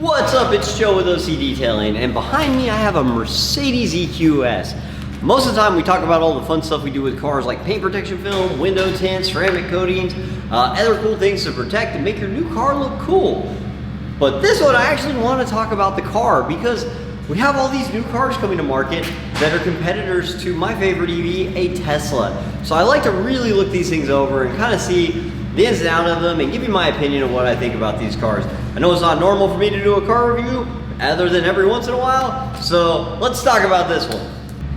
What's up, it's Joe with OCDetailing, and behind me I have a Mercedes EQS. Most of the time we talk about all the fun stuff we do with cars like paint protection film, window tints, ceramic coatings, other cool things to protect and make your new car look cool. But this one I actually want to talk about the car because we have all these new cars coming to market that are competitors to my favorite EV, a Tesla. So I like to really look these things over and kind of see the ins and outs of them and give you my opinion of what I think about these cars. I know it's not normal for me to do a car review other than every once in a while, so let's talk about this one.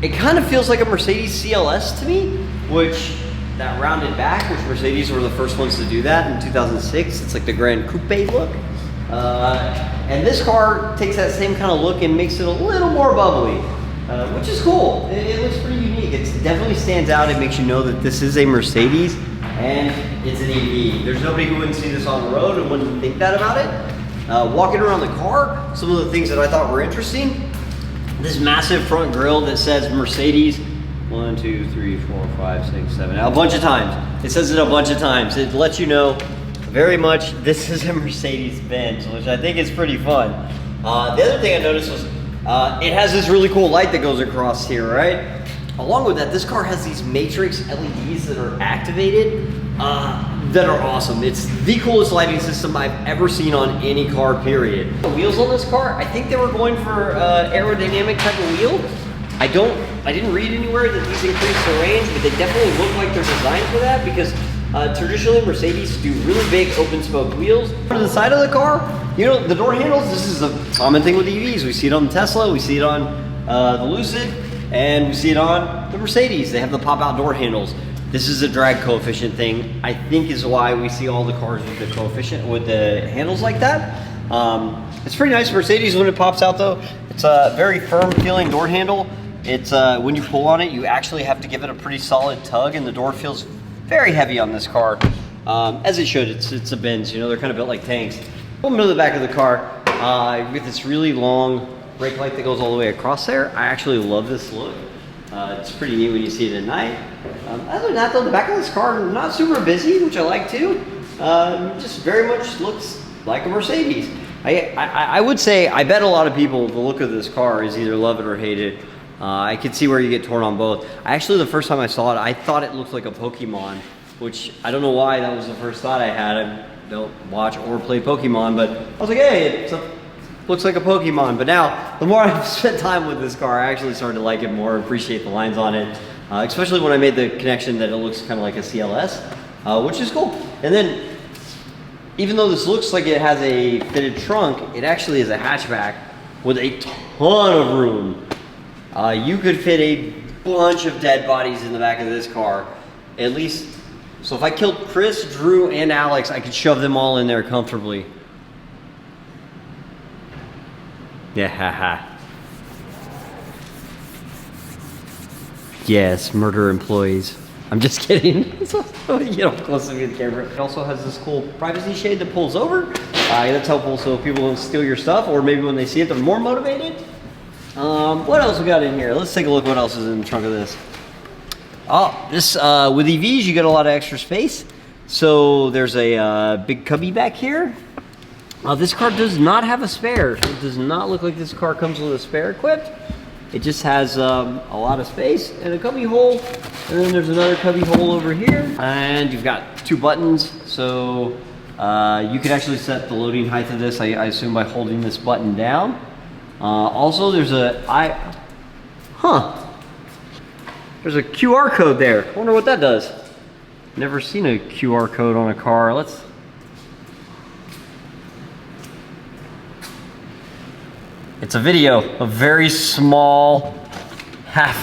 It kind of feels like a Mercedes CLS to me, which that rounded back, which Mercedes were the first ones to do that in 2006. It's like the Grand Coupe look. And this car takes that same kind of look and makes it a little more bubbly, which is cool. It looks pretty unique. It definitely stands out. It makes you know that this is a Mercedes and it's an EV. There's nobody who wouldn't see this on the road and wouldn't think that about it. Walking around the car, some of the things that I thought were interesting, this massive front grille that says Mercedes 1, 2, 3, 4, 5, 6, 7, a bunch of times. It says it a bunch of times. It lets you know very much this is a Mercedes-Benz, which I think is pretty fun. The other thing I noticed was it has this really cool light that goes across here, right? Along with that, this car has these matrix LEDs that are activated that are awesome. It's the coolest lighting system I've ever seen on any car, period. The wheels on this car, I think they were going for aerodynamic type of wheel. I didn't read anywhere that these increase the range, but they definitely look like they're designed for that because traditionally Mercedes do really big open spoke wheels. To the side of the car, you know, the door handles, this is a common thing with EVs. We see it on the Tesla, we see it on the Lucid, and we see it on the Mercedes. They have the pop-out door handles. This is a drag coefficient thing, I think is why we see all the cars with the coefficient, with the handles like that. It's pretty nice. Mercedes, when it pops out though, it's a very firm feeling door handle. It's when you pull on it, you actually have to give it a pretty solid tug, and the door feels very heavy on this car, as it should. It's a Benz, you know, they're kind of built like tanks. We'll to the back of the car with this really long brake light that goes all the way across there. I actually love this look. It's pretty neat when you see it at night. Other than that though, the back of this car, not super busy, which I like too. Just very much looks like a Mercedes. I would say, I bet a lot of people, the look of this car is either love it or hate it. I could see where you get torn on both. Actually, the first time I saw it, I thought it looked like a Pokemon, which I don't know why that was the first thought I had. I don't watch or play Pokemon, but I was like, hey, it looks like a Pokemon. But now, the more I've spent time with this car, I actually started to like it more, appreciate the lines on it, especially when I made the connection that it looks kind of like a CLS, which is cool. And then, even though this looks like it has a fitted trunk, it actually is a hatchback with a ton of room. You could fit a bunch of dead bodies in the back of this car, at least. So if I killed Chris, Drew, and Alex, I could shove them all in there comfortably. Yeah, haha. Yes, murder employees. I'm just kidding. So, you know, close to the camera. It also has this cool privacy shade that pulls over. That's helpful so people don't steal your stuff, or maybe when they see it, they're more motivated. What else we got in here? Let's take a look what else is in the trunk of this. Oh, this, with EVs, you get a lot of extra space. So there's a big cubby back here. This car does not have a spare. It does not look like this car comes with a spare equipped. It just has a lot of space and a cubby hole. And then there's another cubby hole over here. And you've got 2 buttons. So you could actually set the loading height of this, I assume, by holding this button down. Also, there's there's a QR code there. I wonder what that does. Never seen a QR code on a car. It's a video, a very small half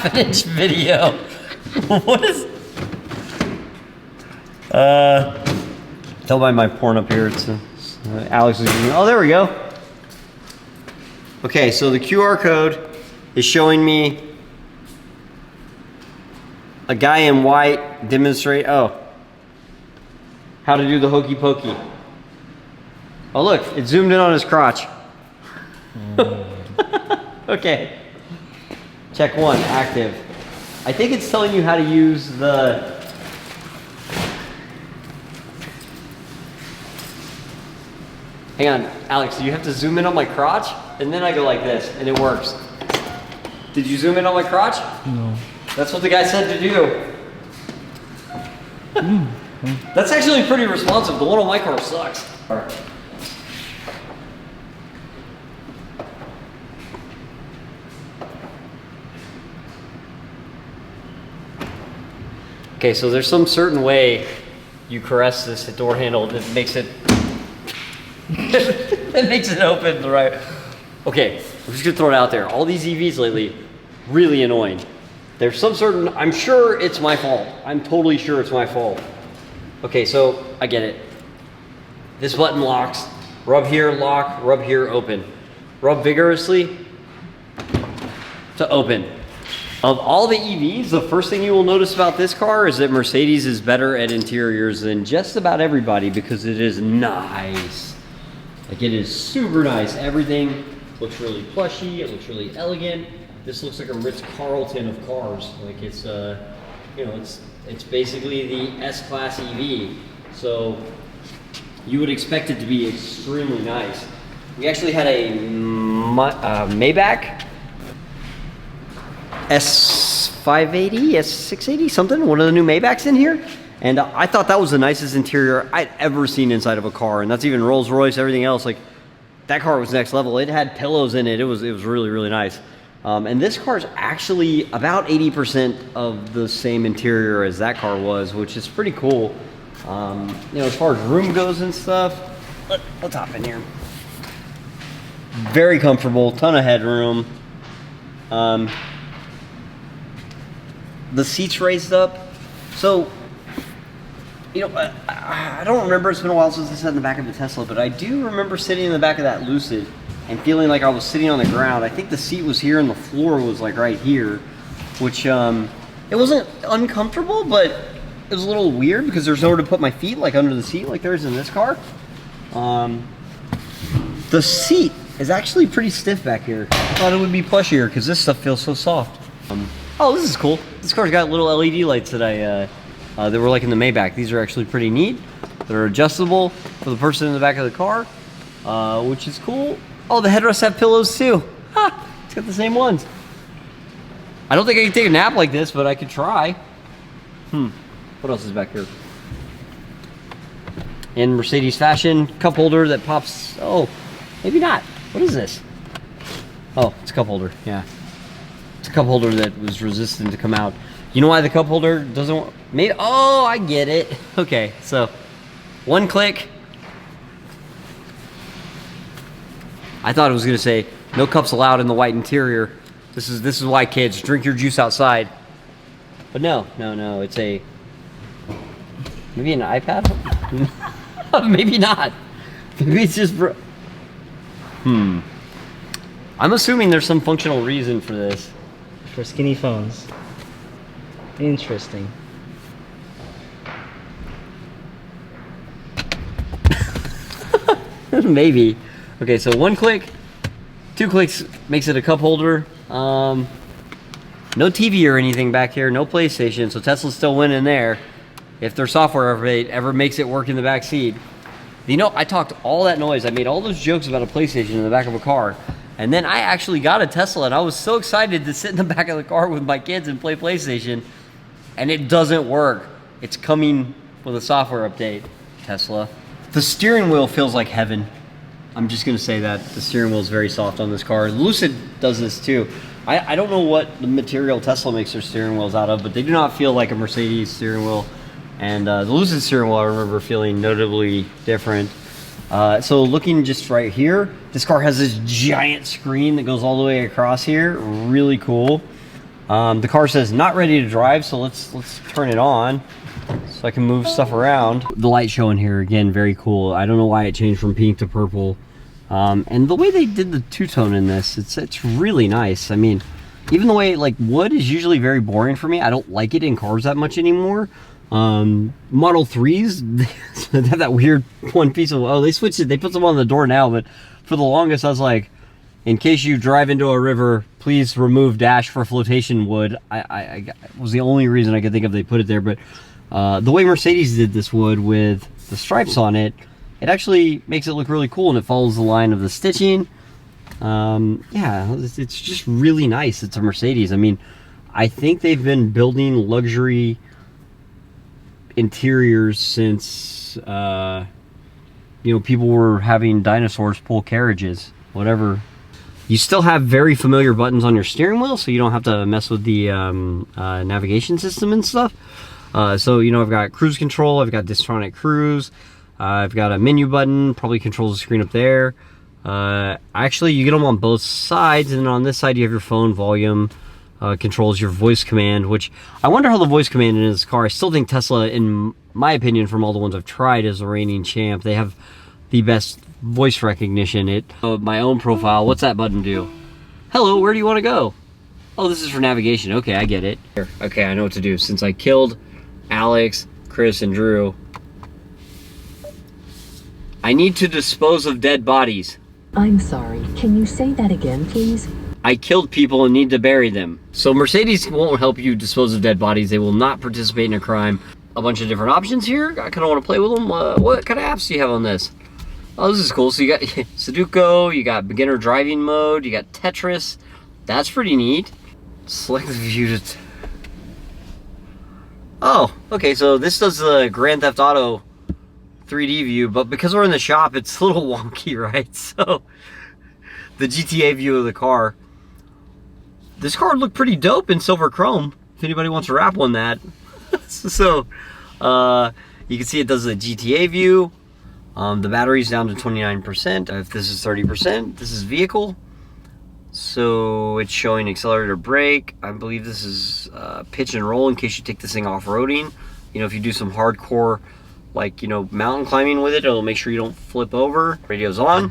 an inch video. What is? Don't mind my porn up here. It's Alex is using. Oh, there we go. Okay, so the QR code is showing me a guy in white demonstrate, how to do the hokey pokey. Oh look, it zoomed in on his crotch. Okay, check 1, active. I think it's telling you how to use the Hang on, Alex, do you have to zoom in on my crotch? And then I go like this, and it works. Did you zoom in on my crotch? No. That's what the guy said to do. That's actually pretty responsive. The one on my car sucks. All right. Okay, so there's some certain way you caress this door handle that makes it that makes it open the right. Okay, I'm just gonna throw it out there. All these EVs lately, really annoying. There's some certain, I'm sure it's my fault. I'm totally sure it's my fault. Okay, so I get it. This button locks. Rub here, lock, rub here, open. Rub vigorously to open. Of all the EVs, the first thing you will notice about this car is that Mercedes is better at interiors than just about everybody because it is nice. Like, it is super nice. Everything looks really plushy, it looks really elegant. This looks like a Ritz-Carlton of cars. Like, it's you know, it's basically the S-Class EV. So you would expect it to be extremely nice. We actually had a Maybach S580, S680, something, one of the new Maybachs in here. And I thought that was the nicest interior I'd ever seen inside of a car. And that's even Rolls Royce, everything else. Like, that car was next level. It had pillows in it. It was really, really nice. And this car is actually about 80% of the same interior as that car was, which is pretty cool. You know, as far as room goes and stuff, let's hop in here. Very comfortable, ton of headroom. The seats raised up. So, you know, I don't remember, it's been a while since I sat in the back of a Tesla, but I do remember sitting in the back of that Lucid and feeling like I was sitting on the ground. I think the seat was here and the floor was like right here, which it wasn't uncomfortable, but it was a little weird because there's nowhere to put my feet like under the seat like there is in this car. The seat is actually pretty stiff back here. I thought it would be plushier because this stuff feels so soft. Oh, this is cool. This car's got little LED lights that that were like in the Maybach. These are actually pretty neat. They're adjustable for the person in the back of the car, which is cool. Oh, the headrests have pillows too. Ha! It's got the same ones. I don't think I can take a nap like this, but I could try. What else is back here? In Mercedes fashion, cup holder that pops. Oh, maybe not. What is this? Oh, it's a cup holder. Yeah. It's a cup holder that was resistant to come out. You know why the cup holder doesn't made? Oh, I get it. Okay, so one click. I thought it was gonna say no cups allowed in the white interior. This is why, kids, drink your juice outside. But no, it's a maybe an iPad. Maybe not. Maybe it's just. I'm assuming there's some functional reason for this. For skinny phones. Interesting. Maybe. Okay, so one click, two clicks makes it a cup holder. No TV or anything back here, no PlayStation, so Tesla's still winning there. If their software update ever makes it work in the back seat. You know, I talked all that noise. I made all those jokes about a PlayStation in the back of a car. And then I actually got a Tesla, and I was so excited to sit in the back of the car with my kids and play PlayStation. And it doesn't work. It's coming with a software update, Tesla. The steering wheel feels like heaven. I'm just gonna say that. The steering wheel is very soft on this car. Lucid does this too. I don't know what the material Tesla makes their steering wheels out of, but they do not feel like a Mercedes steering wheel. And the Lucid steering wheel I remember feeling notably different. So looking just right here, this car has this giant screen that goes all the way across here. Really cool. The car says not ready to drive, so let's turn it on so I can move stuff around. The light showing here, again, very cool. I don't know why it changed from pink to purple. And the way they did the two-tone in this, it's really nice. I mean, even the way, like, wood is usually very boring for me. I don't like it in cars that much anymore. Model 3s, they have that weird one piece of, oh, they switched it, they put them on the door now, but for the longest I was like, in case you drive into a river, please remove dash for flotation wood. I was the only reason I could think of they put it there, but the way Mercedes did this wood with the stripes on it, it actually makes it look really cool, and it follows the line of the stitching. Yeah, it's just really nice. It's a Mercedes. I mean, I think they've been building luxury interiors since, you know, people were having dinosaurs pull carriages, whatever. You still have very familiar buttons on your steering wheel, so you don't have to mess with the navigation system and stuff. So, you know, I've got cruise control, I've got Distronic Cruise, I've got a menu button, probably controls the screen up there. Actually, you get them on both sides, and then on this side you have your phone volume, controls your voice command, which I wonder how the voice command in this car. I still think Tesla, in my opinion, from all the ones I've tried, is the reigning champ. They have the best voice recognition. My own profile, what's that button do? Hello, where do you want to go? Oh, this is for navigation. Okay, I get it. Okay, I know what to do. Since I killed Alex, Chris, and Drew, I need to dispose of dead bodies. I'm sorry, can you say that again, please? I killed people and need to bury them. So Mercedes won't help you dispose of dead bodies. They will not participate in a crime. A bunch of different options here. I kind of want to play with them. What kind of apps do you have on this? Oh, this is cool. So you got Sudoku, you got beginner driving mode, you got Tetris. That's pretty neat. Select the view to... Oh, okay, so this does the Grand Theft Auto 3D view, but because we're in the shop, it's a little wonky, right? So, the GTA view of the car. This car would look pretty dope in silver chrome, if anybody wants to wrap one that. So, you can see it does the GTA view. The battery's down to 29%. If this is 30%, this is vehicle. So it's showing accelerator brake. I believe this is pitch and roll in case you take this thing off-roading. You know, if you do some hardcore, like, you know, mountain climbing with it, it'll make sure you don't flip over. Radio's on.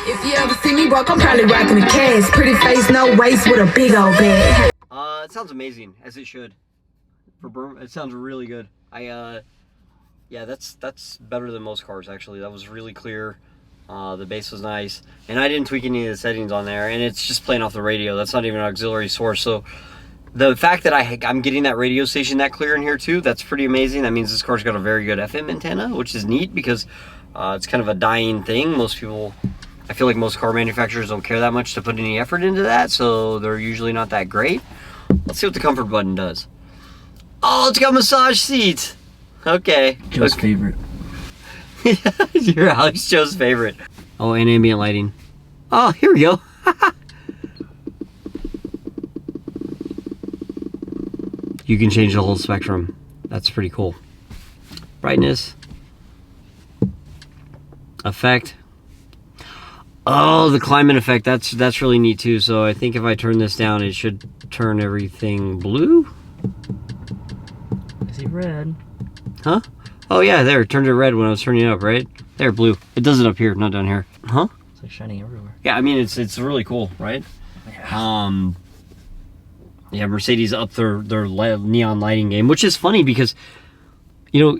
If you ever see me broke, I'm probably rocking a cast. Pretty face, no waist with a big old bag. It sounds amazing, as it should. For Burma, it sounds really good. Yeah, that's better than most cars, actually. That was really clear. The bass was nice, and I didn't tweak any of the settings on there, and it's just playing off the radio. That's not even an auxiliary source. So the fact that I'm getting that radio station that clear in here too, that's pretty amazing. That means this car's got a very good FM antenna, which is neat because it's kind of a dying thing. Most people, I feel like most car manufacturers don't care that much to put any effort into that, so they're usually not that great. Let's see what the comfort button does. Oh, it's got massage seats. Okay. Joe's favorite. You're Alex Joe's favorite. Oh, and ambient lighting. Oh, here we go. You can change the whole spectrum. That's pretty cool. Brightness. Effect. Oh, the climate effect. That's really neat too. So I think if I turn this down, it should turn everything blue. I see red. Huh? Oh yeah, there, it turned it red when I was turning it up, right? There, blue. It does it up here, not down here. Huh? It's like shining everywhere. Yeah, I mean, it's really cool, right? Yeah. Yeah, Mercedes upped their neon lighting game, which is funny because, you know,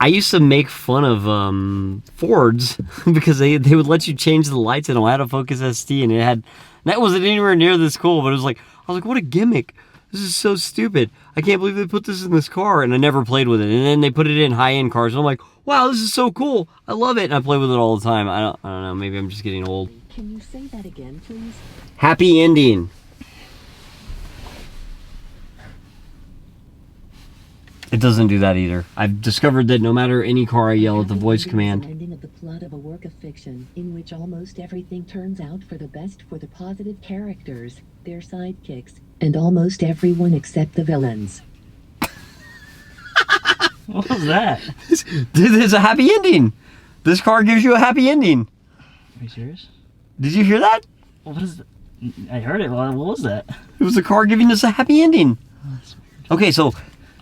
I used to make fun of Fords because they would let you change the lights in autofocus ST, and that wasn't anywhere near this cool, but it was like, I was like, what a gimmick. This is so stupid. I can't believe they put this in this car, and I never played with it. And then they put it in high-end cars, and I'm like, wow, this is so cool. I love it, and I play with it all the time. I don't know, maybe I'm just getting old. Can you say that again, please? Happy ending. It doesn't do that either. I've discovered that no matter any car I yell at the voice command. The ending of the plot of a work of fiction in which almost everything turns out for the best for the positive characters, their sidekicks, and almost everyone except the villains. What was that? Dude, there's a happy ending. This car gives you a happy ending. Are you serious? Did you hear that? What is that? I heard it. What was that? It was the car giving us a happy ending. Oh, that's weird. Okay, so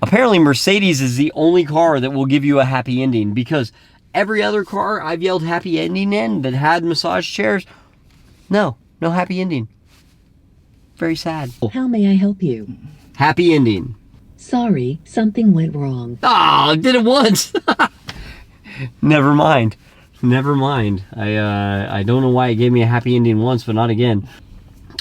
apparently Mercedes is the only car that will give you a happy ending, because every other car I've yelled happy ending in that had massage chairs, no happy ending. Very sad. How may I help you? Happy ending. Sorry, something went wrong. Ah, I did it once. Never mind. I don't know why it gave me a happy ending once, but not again.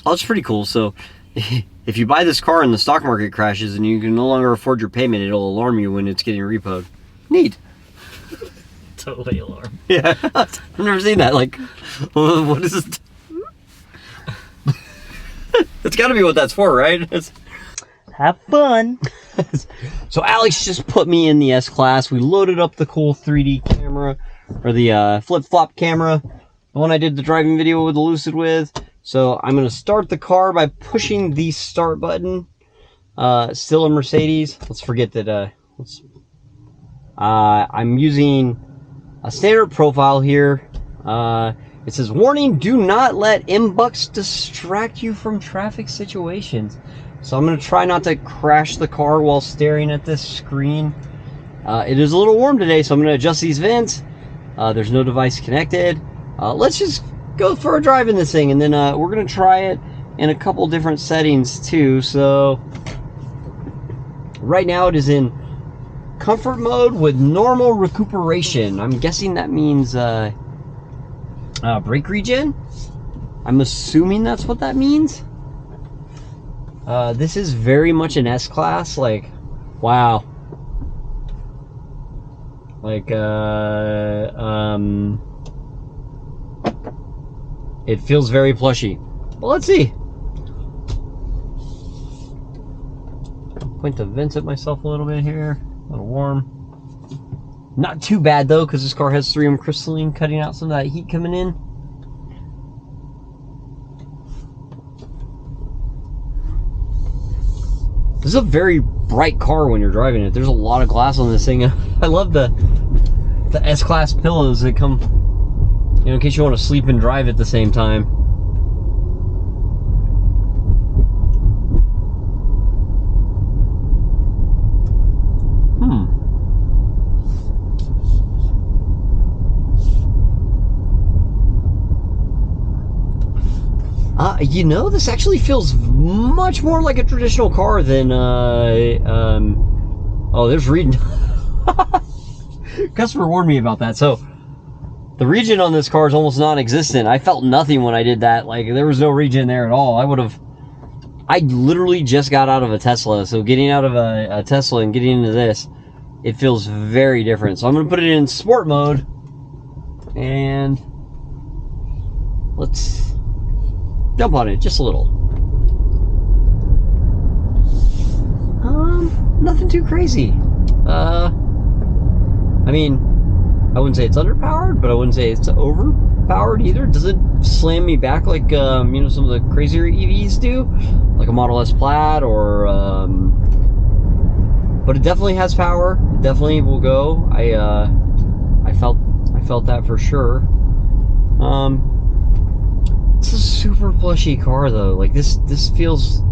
Oh, it's pretty cool. So it if you buy this car and the stock market crashes and you can no longer afford your payment, it'll alarm you when it's getting repoed. Neat. Totally alarm. Yeah, I've never seen that. Like, what is it? That's got to be what that's for, right? Have fun. So Alex just put me in the S-Class. We loaded up the cool 3D camera, or the flip-flop camera, the one I did the driving video with the Lucid with. So I'm going to start the car by pushing the start button. Still a Mercedes. Let's forget that I'm using a standard profile here. It says, warning, do not let MBUX distract you from traffic situations. So I'm going to try not to crash the car while staring at this screen. It is a little warm today, so I'm going to adjust these vents. There's no device connected. Let's just go for a drive in this thing, and then we're going to try it in a couple different settings too. So right now it is in comfort mode with normal recuperation. I'm guessing that means brake regen. I'm assuming that's what that means. This is very much an S-Class, like, wow. Like, it feels very plushy. Well, let's see. Point the vents at myself a little bit here. A little warm. Not too bad though, because this car has 3M crystalline cutting out some of that heat coming in. This is a very bright car when you're driving it. There's a lot of glass on this thing. I love the S-Class pillows that come, you know, in case you want to sleep and drive at the same time. You know, this actually feels much more like a traditional car than, oh, there's regen. Customer warned me about that. So, the regen on this car is almost non-existent. I felt nothing when I did that. Like, there was no regen there at all. I literally just got out of a Tesla. So, getting out of a Tesla and getting into this, it feels very different. So, I'm going to put it in sport mode. And let's jump on it just a little. Nothing too crazy. I mean, I wouldn't say it's underpowered, but I wouldn't say it's overpowered either. It doesn't slam me back like, you know, some of the crazier EVs do, like a Model S Plaid or, but it definitely has power. It definitely will go. I felt that for sure. It's a super plushy car though. Like this feels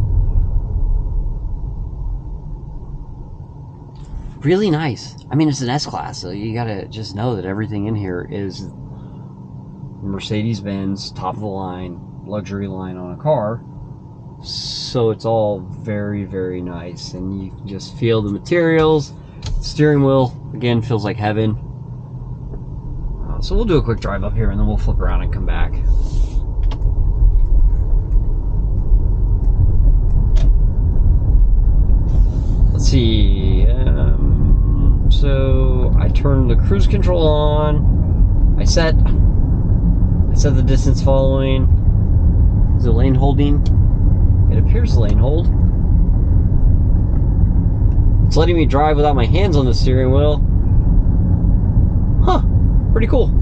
really nice. I mean, it's an S-Class, so you gotta just know that everything in here is Mercedes-Benz top of the line luxury line on a car. So it's all very, very nice, and you can just feel the materials. Steering wheel again feels like heaven. So we'll do a quick drive up here, and then we'll flip around and come back. Let's see, so I turned the cruise control on. I set the distance following. Is it lane holding? It appears lane hold. It's letting me drive without my hands on the steering wheel. Huh, pretty cool.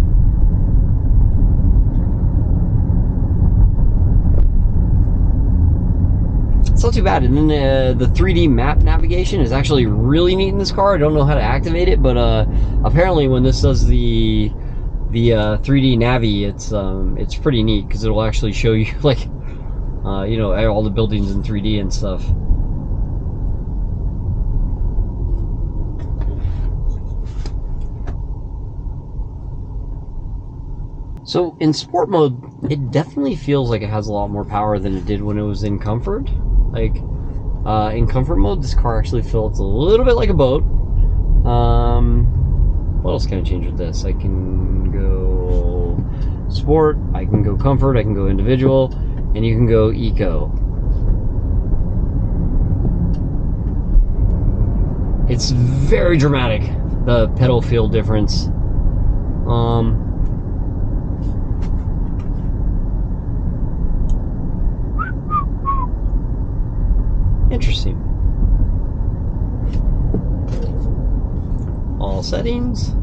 It's not too bad. And then the 3D map navigation is actually really neat in this car. I don't know how to activate it, but apparently when this does the 3D Navi, it's pretty neat because it'll actually show you like you know, all the buildings in 3D and stuff. So in sport mode, it definitely feels like it has a lot more power than it did when it was in comfort. Like in comfort mode, this car actually feels a little bit like a boat. What else can I change with this? I can go sport, I can go comfort, I can go individual, and you can go eco. It's very dramatic, the pedal feel difference. Interesting. All settings.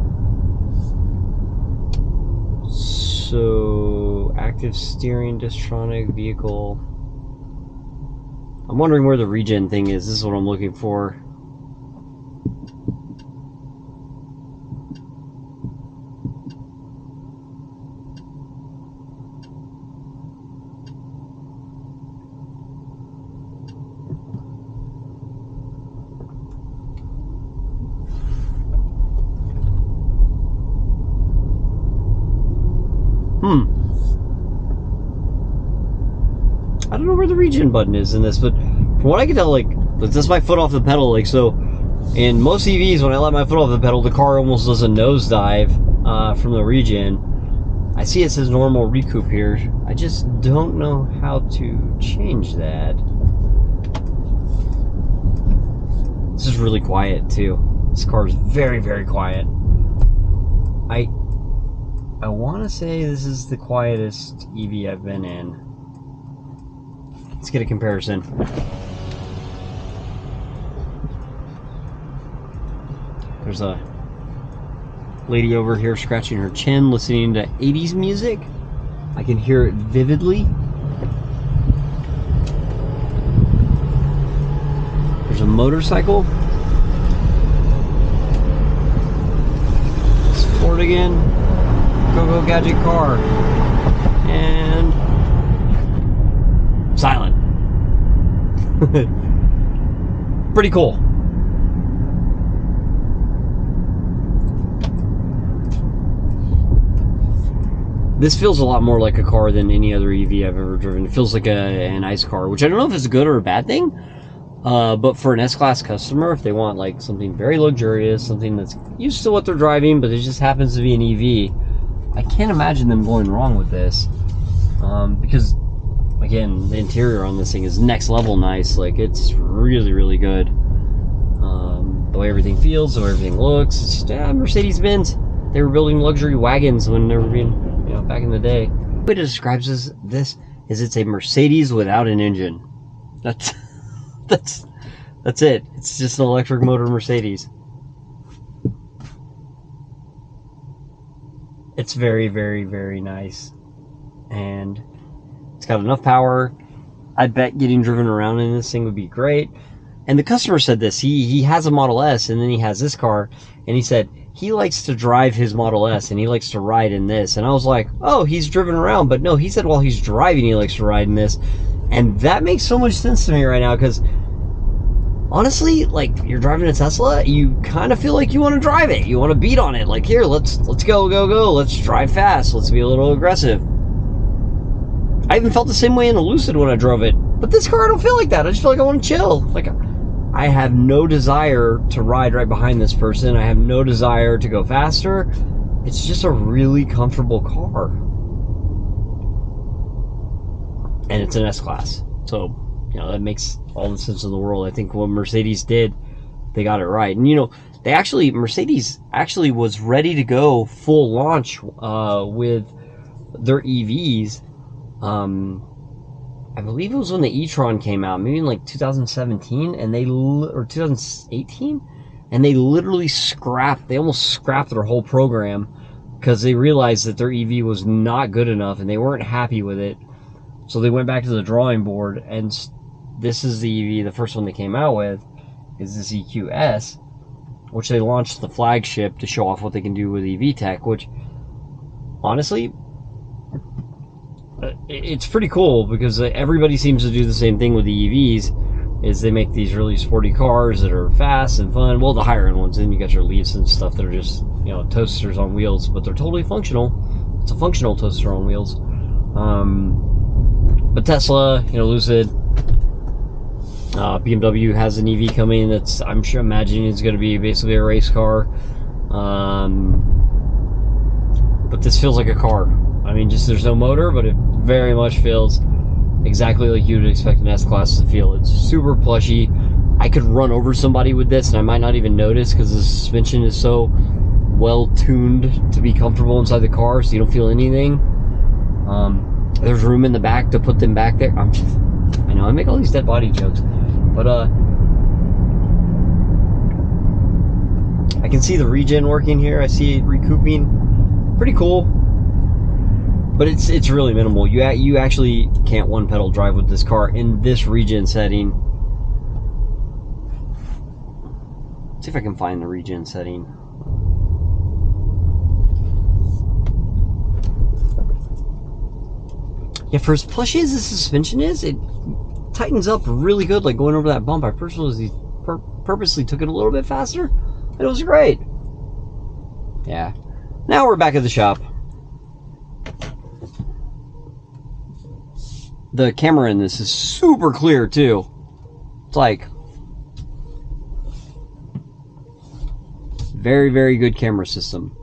So, active steering, Distronic, vehicle. I'm wondering where the regen thing is. This is what I'm looking for. I don't know where the regen button is in this, but from what I can tell, like, that's my foot off the pedal. Like, so in most EVs, when I let my foot off the pedal, the car almost does a nosedive from the regen. I see it says normal recoup here. I just don't know how to change that. This is really quiet too. This car is very, very quiet. I want to say this is the quietest EV I've been in. Let's get a comparison. There's a lady over here scratching her chin, listening to 80s music. I can hear it vividly. There's a motorcycle. It's Ford again. Go gadget car. And silent. Pretty cool. This feels a lot more like a car than any other EV I've ever driven. It feels like an ICE car, which I don't know if it's a good or a bad thing. But for an S-Class customer, if they want like something very luxurious, something that's used to what they're driving, but it just happens to be an EV, I can't imagine them going wrong with this. Because, again, the interior on this thing is next level nice. Like, it's really, really good. The way everything feels, the way everything looks. It's just, Mercedes-Benz. They were building luxury wagons when they were being, you know, back in the day. The way it describes this is it's a Mercedes without an engine. That's it. It's just an electric motor Mercedes. It's very, very, very nice. And it's got enough power. I bet getting driven around in this thing would be great. And the customer said this. He has a Model S, and then he has this car, and he said he likes to drive his Model S, and he likes to ride in this. And I was like, oh, he's driven around. But no, he said while he's driving, he likes to ride in this. And that makes so much sense to me right now, because honestly, like, you're driving a Tesla, you kind of feel like you want to drive it. You want to beat on it. Like, here, let's go. Let's drive fast. Let's be a little aggressive. I even felt the same way in the Lucid when I drove it. But this car, I don't feel like that. I just feel like I want to chill. Like, I have no desire to ride right behind this person. I have no desire to go faster. It's just a really comfortable car. And it's an S-Class. So, you know, that makes all the sense in the world. I think what Mercedes did, they got it right. And, you know, Mercedes actually was ready to go full launch with their EVs. I believe it was when the e-tron came out, maybe in like 2017, or 2018, and they literally almost scrapped their whole program because they realized that their EV was not good enough and they weren't happy with it. So they went back to the drawing board, and this is the EV, the first one they came out with, is this EQS, which they launched the flagship to show off what they can do with EV tech, which, honestly, it's pretty cool, because everybody seems to do the same thing with the EVs, is they make these really sporty cars that are fast and fun. Well, the higher end ones, then you got your Leafs and stuff that are just, you know, toasters on wheels, but they're totally functional. It's a functional toaster on wheels. But Tesla, you know, Lucid, BMW has an EV coming that's, I'm sure, imagining it's going to be basically a race car. But this feels like a car. I mean, just there's no motor, but it very much feels exactly like you would expect an S-Class to feel. It's super plushy. I could run over somebody with this and I might not even notice because the suspension is so well tuned to be comfortable inside the car, so you don't feel anything. There's room in the back to put them back there. I know I make all these dead body jokes, but I can see the regen working here. I see it recouping. Pretty cool, but it's really minimal. You actually can't one pedal drive with this car in this regen setting. Let's see if I can find the regen setting. Yeah, for as plushy as the suspension is, it tightens up really good, like going over that bump. I purposely took it a little bit faster, and it was great. Yeah. Now we're back at the shop. The camera in this is super clear, too. It's like very, very good camera system.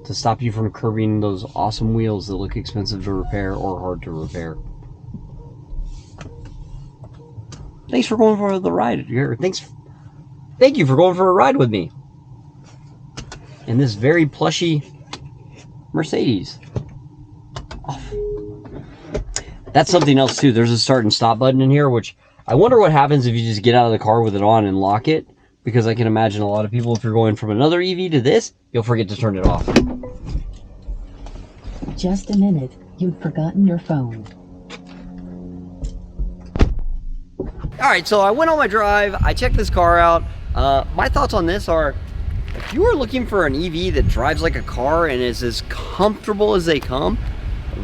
To stop you from curbing those awesome wheels that look expensive to repair or hard to repair. Thanks for going for the ride. Thank you for going for a ride with me in this very plushy Mercedes. Oh. That's something else too. There's a start and stop button in here, which I wonder what happens if you just get out of the car with it on and lock it, because I can imagine a lot of people, if you're going from another EV to this, you'll forget to turn it off. Just a minute, you've forgotten your phone. Alright, so I went on my drive, I checked this car out. My thoughts on this are, if you are looking for an EV that drives like a car and is as comfortable as they come,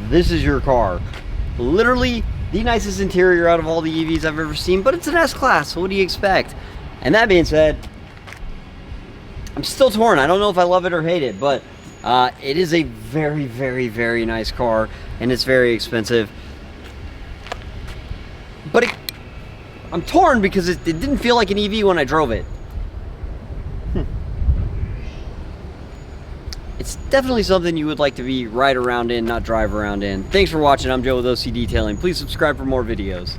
this is your car. Literally the nicest interior out of all the EVs I've ever seen, but it's an S-Class, so what do you expect? And that being said, I'm still torn. I don't know if I love it or hate it, but it is a very, very, very nice car, and it's very expensive. But I'm torn because it didn't feel like an EV when I drove it. It's definitely something you would like to be ride around in, not drive around in. Thanks for watching. I'm Joe with OC Detailing. Please subscribe for more videos.